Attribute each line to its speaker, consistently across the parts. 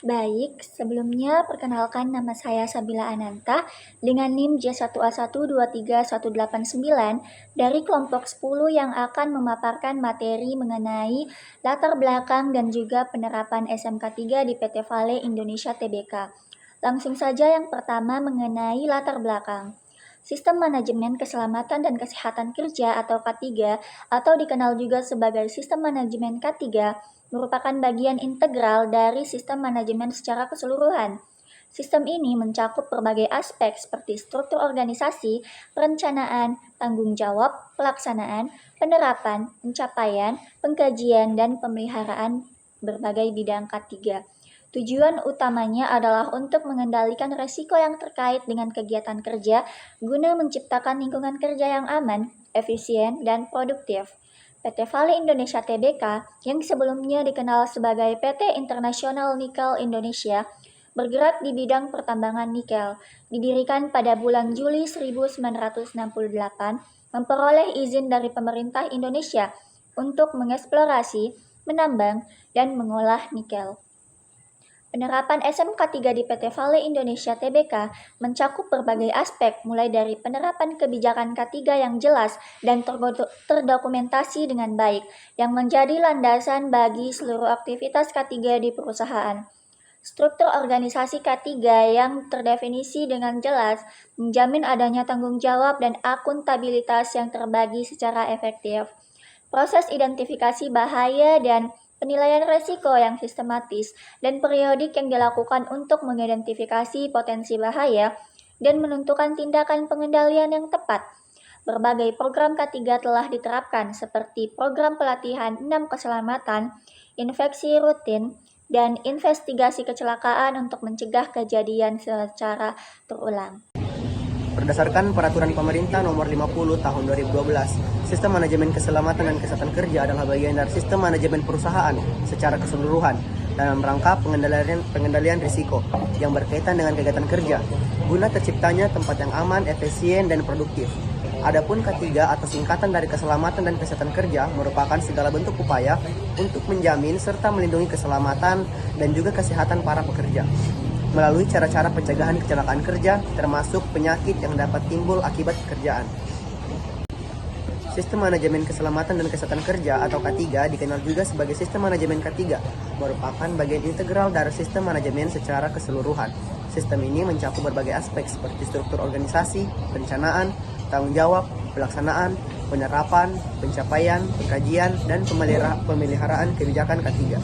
Speaker 1: Baik, sebelumnya perkenalkan nama saya Sabila Ananta dengan NIM J1A1231189 dari kelompok 10 yang akan memaparkan materi mengenai latar belakang dan juga penerapan SMK 3 di PT Vale Indonesia Tbk. Langsung saja yang pertama mengenai latar belakang. Sistem Manajemen Keselamatan dan Kesehatan Kerja atau K3 atau dikenal juga sebagai Sistem Manajemen K3 merupakan bagian integral dari sistem manajemen secara keseluruhan. Sistem ini mencakup berbagai aspek seperti struktur organisasi, perencanaan, tanggung jawab, pelaksanaan, penerapan, pencapaian, pengkajian, dan pemeliharaan berbagai bidang K3. Tujuan utamanya adalah untuk mengendalikan resiko yang terkait dengan kegiatan kerja guna menciptakan lingkungan kerja yang aman, efisien, dan produktif. PT Vale Indonesia Tbk yang sebelumnya dikenal sebagai PT Internasional Nikel Indonesia bergerak di bidang pertambangan nikel. Didirikan pada bulan Juli 1968, memperoleh izin dari pemerintah Indonesia untuk mengeksplorasi, menambang, dan mengolah nikel. Penerapan SMK 3 di PT Vale Indonesia Tbk mencakup berbagai aspek mulai dari penerapan kebijakan K3 yang jelas dan terdokumentasi dengan baik yang menjadi landasan bagi seluruh aktivitas K3 di perusahaan. Struktur organisasi K3 yang terdefinisi dengan jelas menjamin adanya tanggung jawab dan akuntabilitas yang terbagi secara efektif. Proses identifikasi bahaya dan penilaian risiko yang sistematis dan periodik yang dilakukan untuk mengidentifikasi potensi bahaya dan menentukan tindakan pengendalian yang tepat. Berbagai program K3 telah diterapkan seperti program pelatihan 6 keselamatan, infeksi rutin, dan investigasi kecelakaan untuk mencegah kejadian secara terulang.
Speaker 2: Berdasarkan Peraturan Pemerintah Nomor 50 Tahun 2012, Sistem Manajemen Keselamatan dan Kesehatan Kerja adalah bagian dari sistem manajemen perusahaan secara keseluruhan dalam rangka pengendalian risiko yang berkaitan dengan kegiatan kerja, guna terciptanya tempat yang aman, efisien, dan produktif. Adapun K3 atau singkatan dari Keselamatan dan Kesehatan Kerja merupakan segala bentuk upaya untuk menjamin serta melindungi keselamatan dan juga kesehatan para pekerja melalui cara-cara pencegahan kecelakaan kerja, termasuk penyakit yang dapat timbul akibat pekerjaan. Sistem Manajemen Keselamatan dan Kesehatan Kerja atau K3 dikenal juga sebagai Sistem Manajemen K3, merupakan bagian integral dari sistem manajemen secara keseluruhan. Sistem ini mencakup berbagai aspek seperti struktur organisasi, perencanaan, tanggung jawab, pelaksanaan, penerapan, pencapaian, pengkajian, dan pemeliharaan kebijakan K3.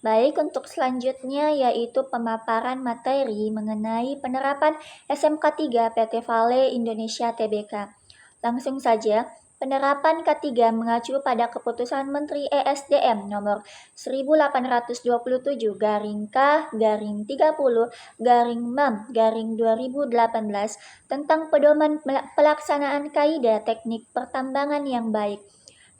Speaker 1: Baik, untuk selanjutnya yaitu pemaparan materi mengenai penerapan SMK 3 PT Vale Indonesia Tbk. Langsung saja, penerapan K3 mengacu pada Keputusan Menteri ESDM nomor 1830/30/2018 tentang pedoman pelaksanaan kaidah teknik pertambangan yang baik.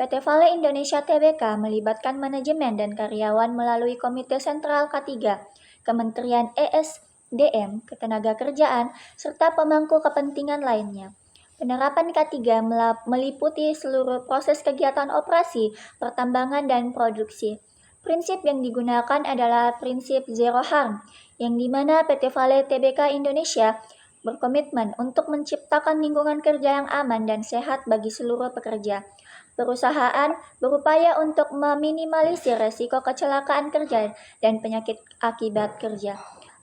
Speaker 1: PT Vale Indonesia Tbk melibatkan manajemen dan karyawan melalui Komite Sentral K3, Kementerian ESDM, Ketenagakerjaan, serta pemangku kepentingan lainnya. Penerapan K3 meliputi seluruh proses kegiatan operasi, pertambangan, dan produksi. Prinsip yang digunakan adalah prinsip zero harm, yang dimana PT Vale Tbk Indonesia berkomitmen untuk menciptakan lingkungan kerja yang aman dan sehat bagi seluruh pekerja. Perusahaan berupaya untuk meminimalisir resiko kecelakaan kerja dan penyakit akibat kerja.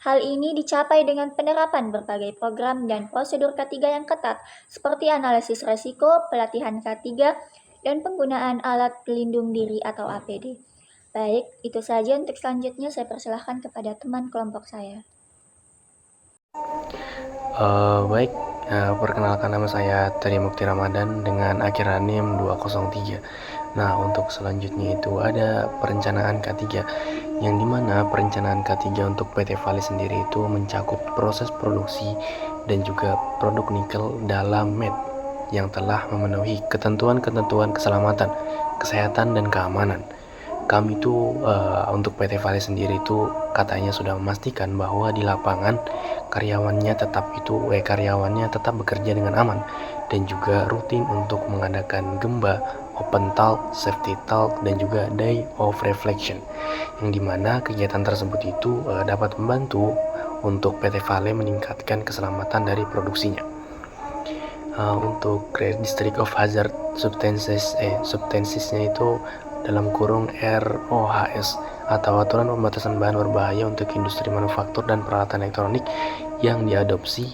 Speaker 1: Hal ini dicapai dengan penerapan berbagai program dan prosedur K3 yang ketat, seperti analisis resiko, pelatihan K3, dan penggunaan alat pelindung diri atau APD. Baik, itu saja untuk selanjutnya saya persilahkan kepada teman kelompok saya.
Speaker 3: Baik, perkenalkan nama saya Tri Mukti Ramadan dengan akhiran NIM 203. Nah, untuk selanjutnya itu ada perencanaan K3, yang dimana perencanaan K3 untuk PT Vale sendiri itu mencakup proses produksi dan juga produk nikel dalam MET yang telah memenuhi ketentuan-ketentuan keselamatan, kesehatan, dan keamanan. Kami itu untuk PT Vale sendiri itu katanya sudah memastikan bahwa di lapangan karyawannya tetap bekerja dengan aman dan juga rutin untuk mengadakan gemba, open talk, safety talk, dan juga day of reflection, yang dimana kegiatan tersebut itu dapat membantu untuk PT Vale meningkatkan keselamatan dari produksinya. Untuk Registry of Hazard Substancesnya itu dalam kurung ROHS atau Aturan Pembatasan Bahan Berbahaya untuk Industri Manufaktur dan Peralatan Elektronik yang diadopsi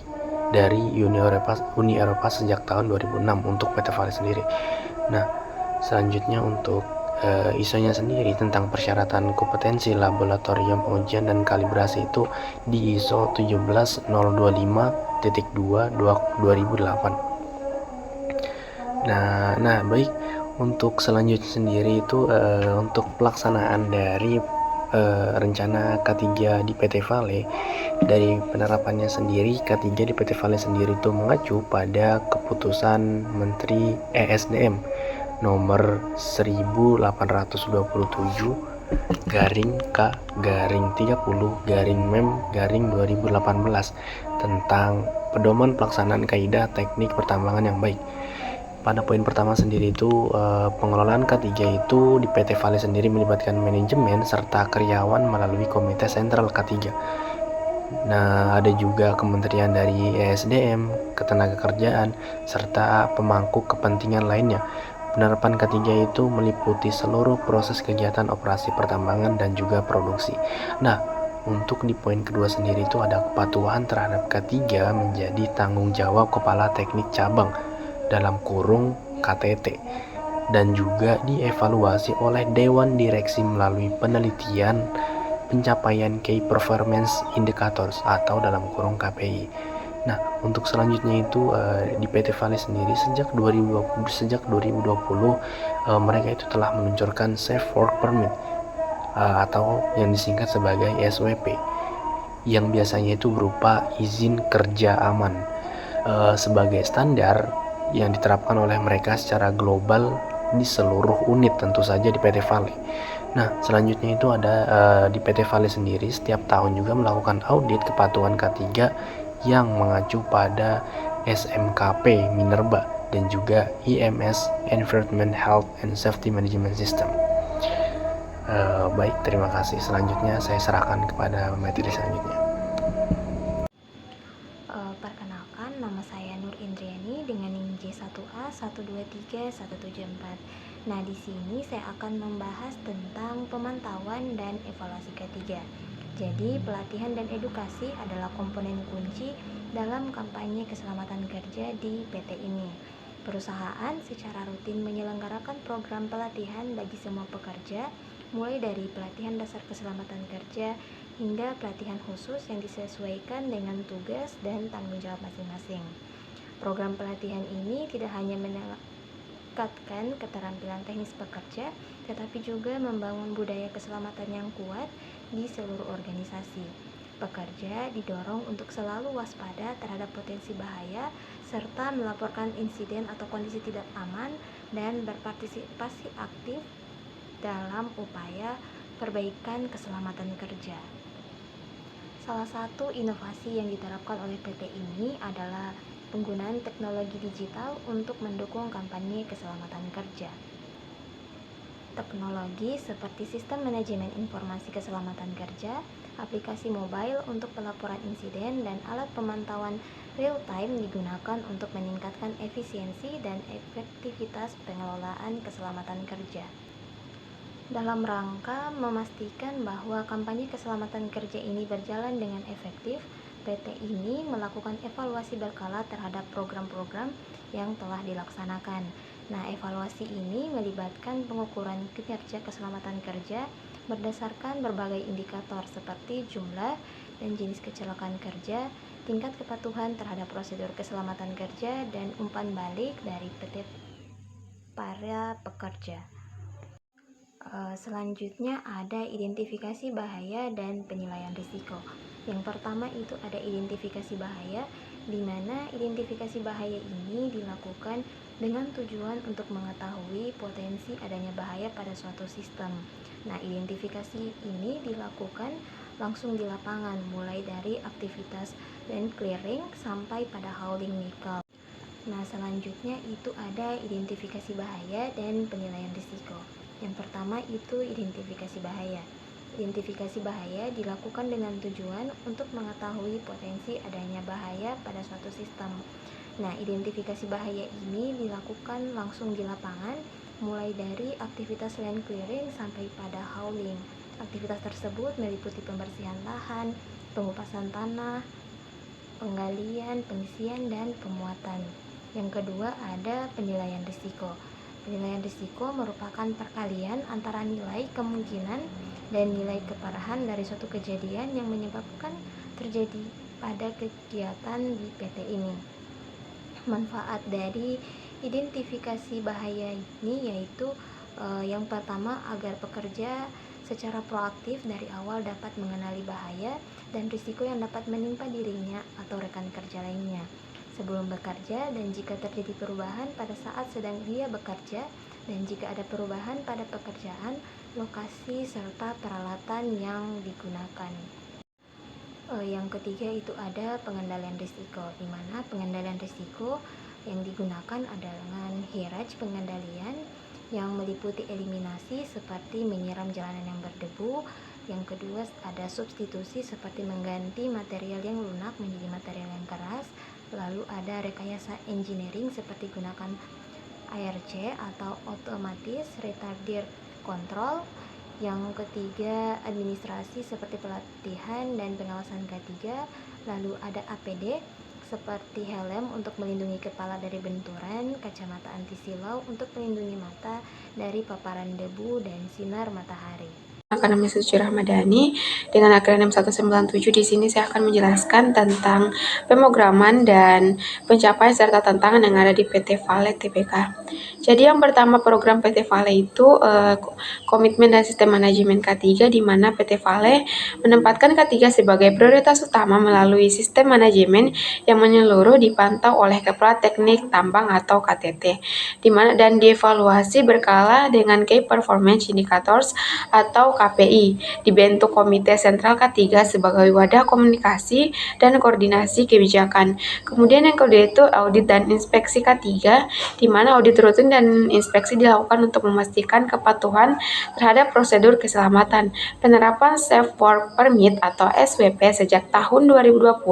Speaker 3: dari Uni Eropa sejak tahun 2006 untuk PT Vale sendiri. Nah, selanjutnya untuk ISO-nya sendiri tentang persyaratan kompetensi laboratorium pengujian dan kalibrasi itu di ISO 17025.2/2008. Nah, baik, untuk selanjutnya sendiri itu untuk pelaksanaan dari rencana K3 di PT Vale, dari penerapannya sendiri K3 di PT Vale sendiri itu mengacu pada keputusan Menteri ESDM nomor 1827 garing K garing 30 garing MEM garing 2018 tentang pedoman pelaksanaan kaidah teknik pertambangan yang baik. Pada poin pertama sendiri itu pengelolaan K3 itu di PT Vale sendiri melibatkan manajemen serta karyawan melalui komite sentral K3. Nah, ada juga kementerian dari ESDM, Ketenagakerjaan, serta pemangku kepentingan lainnya. Penerapan K3 itu meliputi seluruh proses kegiatan operasi pertambangan dan juga produksi. Nah, untuk di poin kedua sendiri itu ada kepatuhan terhadap K3 menjadi tanggung jawab Kepala Teknik Cabang dalam kurung KTT, dan juga dievaluasi oleh Dewan Direksi melalui penelitian pencapaian Key Performance Indicators atau dalam kurung KPI. Nah, untuk selanjutnya itu di PT Vale sendiri sejak 2020 mereka itu telah meluncurkan Safe Work Permit atau yang disingkat sebagai SWP, yang biasanya itu berupa izin kerja aman sebagai standar yang diterapkan oleh mereka secara global di seluruh unit, tentu saja di PT Vale. Nah, selanjutnya itu ada di PT Vale sendiri setiap tahun juga melakukan audit kepatuhan K3 yang mengacu pada SMKP Minerba dan juga IMS Environment Health and Safety Management System. Baik, terima kasih. Selanjutnya saya serahkan kepada materi selanjutnya.
Speaker 4: Perkenalkan, nama saya Nur Indriani dengan NIM J1A 123-174. Nah, di sini saya akan membahas tentang pemantauan dan evaluasi K3. Jadi, pelatihan dan edukasi adalah komponen kunci dalam kampanye keselamatan kerja di PT ini. Perusahaan secara rutin menyelenggarakan program pelatihan bagi semua pekerja, mulai dari pelatihan dasar keselamatan kerja hingga pelatihan khusus yang disesuaikan dengan tugas dan tanggung jawab masing-masing. Program pelatihan ini tidak hanya meningkatkan keterampilan teknis pekerja, tetapi juga membangun budaya keselamatan yang kuat di seluruh organisasi. Pekerja didorong untuk selalu waspada terhadap potensi bahaya, serta melaporkan insiden atau kondisi tidak aman dan berpartisipasi aktif dalam upaya perbaikan keselamatan kerja. Salah satu inovasi yang diterapkan oleh PT ini adalah penggunaan teknologi digital untuk mendukung kampanye keselamatan kerja. Teknologi seperti sistem manajemen informasi keselamatan kerja, aplikasi mobile untuk pelaporan insiden, dan alat pemantauan real-time digunakan untuk meningkatkan efisiensi dan efektivitas pengelolaan keselamatan kerja. Dalam rangka memastikan bahwa kampanye keselamatan kerja ini berjalan dengan efektif, PT ini melakukan evaluasi berkala terhadap program-program yang telah dilaksanakan. Nah, evaluasi ini melibatkan pengukuran kinerja keselamatan kerja berdasarkan berbagai indikator seperti jumlah dan jenis kecelakaan kerja, tingkat kepatuhan terhadap prosedur keselamatan kerja, dan umpan balik dari PT para pekerja. Selanjutnya ada identifikasi bahaya dan penilaian risiko. Yang pertama itu ada identifikasi bahaya, di mana identifikasi bahaya ini dilakukan dengan tujuan untuk mengetahui potensi adanya bahaya pada suatu sistem. Nah, identifikasi ini dilakukan langsung di lapangan, mulai dari aktivitas land clearing sampai pada hauling nikel. Nah, selanjutnya itu ada identifikasi bahaya dan penilaian risiko. Yang pertama itu identifikasi bahaya. Identifikasi bahaya dilakukan dengan tujuan untuk mengetahui potensi adanya bahaya pada suatu sistem. Nah, identifikasi bahaya ini dilakukan langsung di lapangan, mulai dari aktivitas land clearing sampai pada hauling. Aktivitas tersebut meliputi pembersihan lahan, pengupasan tanah, penggalian, pengisian, dan pemuatan. Yang kedua ada penilaian risiko. Penilaian risiko merupakan perkalian antara nilai kemungkinan dan nilai keparahan dari suatu kejadian yang menyebabkan terjadi pada kegiatan di PT ini. Manfaat dari identifikasi bahaya ini yaitu yang pertama agar pekerja secara proaktif dari awal dapat mengenali bahaya dan risiko yang dapat menimpa dirinya atau rekan kerja lainnya sebelum bekerja, dan jika terjadi perubahan pada saat sedang dia bekerja, dan jika ada perubahan pada pekerjaan, lokasi, serta peralatan yang digunakan. Yang ketiga itu ada pengendalian risiko, di mana pengendalian risiko yang digunakan adalah dengan hierarki pengendalian yang meliputi eliminasi seperti menyiram jalanan yang berdebu. Yang kedua ada substitusi seperti mengganti material yang lunak menjadi material yang keras. Lalu ada rekayasa engineering seperti gunakan ARC atau Automatic Retarder Control. Yang ketiga administrasi seperti pelatihan dan pengawasan K3. Lalu ada APD seperti helm untuk melindungi kepala dari benturan, kacamata anti silau untuk melindungi mata dari paparan debu dan sinar matahari.
Speaker 5: Nama saya Suci Rahmadani dengan akronim 197. Di sini saya akan menjelaskan tentang pemrograman dan pencapaian serta tantangan yang ada di PT Vale Tbk. Jadi yang pertama program PT Vale itu komitmen dan sistem manajemen K3, di mana PT Vale menempatkan K3 sebagai prioritas utama melalui sistem manajemen yang menyeluruh dipantau oleh Kepala Teknik Tambang atau KTT, di mana dan dievaluasi berkala dengan Key Performance Indicators atau KPI, dibentuk Komite Sentral K3 sebagai wadah komunikasi dan koordinasi kebijakan. Kemudian yang kedua itu audit dan inspeksi K3, di mana audit rutin dan inspeksi dilakukan untuk memastikan kepatuhan terhadap prosedur keselamatan. Penerapan Safe Work Permit atau SWP sejak tahun 2020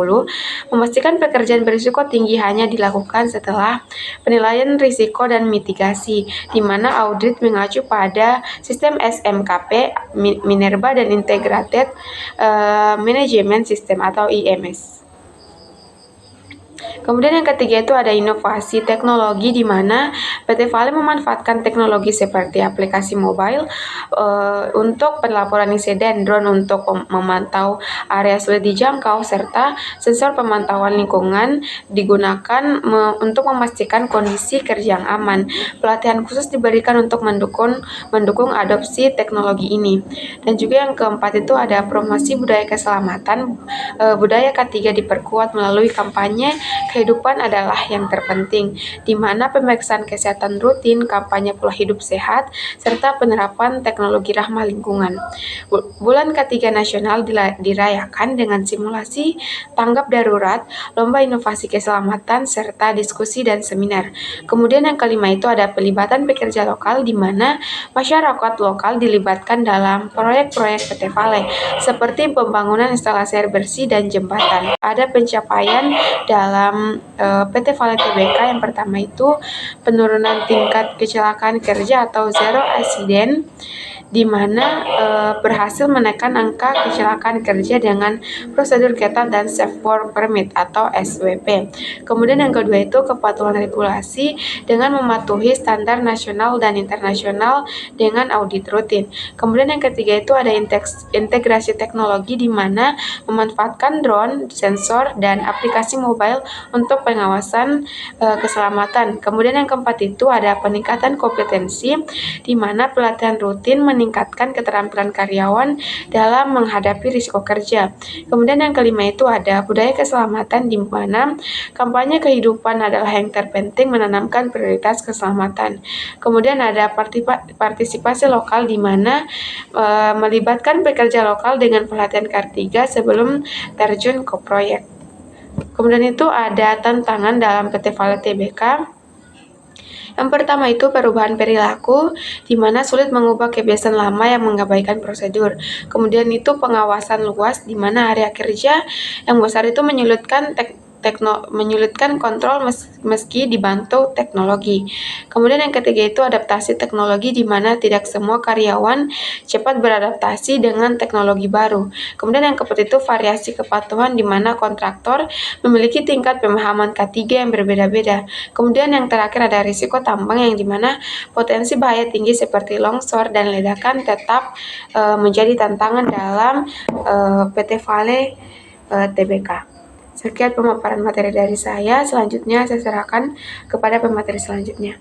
Speaker 5: memastikan pekerjaan berisiko tinggi hanya dilakukan setelah penilaian risiko dan mitigasi, di mana audit mengacu pada sistem SMKP, Minerba dan Integrated Management System atau IMS. Kemudian yang ketiga itu ada inovasi teknologi, di mana PT Vale memanfaatkan teknologi seperti aplikasi mobile untuk pelaporan insiden, drone untuk memantau area sulit dijangkau, serta sensor pemantauan lingkungan digunakan untuk memastikan kondisi kerja yang aman. Pelatihan khusus diberikan untuk mendukung adopsi teknologi ini. Dan juga yang keempat itu ada promosi budaya keselamatan. Budaya K3 diperkuat melalui kampanye kehidupan adalah yang terpenting, di mana pemeriksaan kesehatan rutin, kampanye pola hidup sehat, serta penerapan teknologi ramah lingkungan. Bulan K3 Nasional dirayakan dengan simulasi tanggap darurat, lomba inovasi keselamatan, serta diskusi dan seminar. Kemudian yang kelima itu ada pelibatan pekerja lokal, di mana masyarakat lokal dilibatkan dalam proyek-proyek PT Vale, seperti pembangunan instalasi air bersih dan jembatan. Ada pencapaian dalam PT Vale Tbk. Yang pertama itu penurunan tingkat kecelakaan kerja atau zero accident, di mana berhasil menekan angka kecelakaan kerja dengan prosedur ketat dan Safe Work Permit atau SWP. Kemudian yang kedua itu kepatuhan regulasi dengan mematuhi standar nasional dan internasional dengan audit rutin. Kemudian yang ketiga itu ada integrasi teknologi, di mana memanfaatkan drone, sensor, dan aplikasi mobile untuk pengawasan keselamatan. Kemudian yang keempat itu ada peningkatan kompetensi, di mana pelatihan rutin meningkatkan keterampilan karyawan dalam menghadapi risiko kerja. Kemudian yang kelima itu ada budaya keselamatan, di mana kampanye kehidupan adalah yang terpenting, menanamkan prioritas keselamatan. Kemudian ada partisipasi lokal, di mana melibatkan pekerja lokal dengan pelatihan K3 sebelum terjun ke proyek. Kemudian itu ada tantangan dalam PT Vale TBK. Yang pertama itu perubahan perilaku, di mana sulit mengubah kebiasaan lama yang mengabaikan prosedur. Kemudian itu pengawasan luas, di mana area kerja yang besar itu menyulitkan kontrol meski dibantu teknologi. Kemudian yang ketiga itu adaptasi teknologi, di mana tidak semua karyawan cepat beradaptasi dengan teknologi baru. Kemudian yang keempat itu variasi kepatuhan, di mana kontraktor memiliki tingkat pemahaman K3 yang berbeda-beda. Kemudian yang terakhir ada risiko tambang, yang di mana potensi bahaya tinggi seperti longsor dan ledakan tetap menjadi tantangan dalam PT Vale TBK. Sekian pemaparan materi dari saya. Selanjutnya saya serahkan kepada pemateri selanjutnya.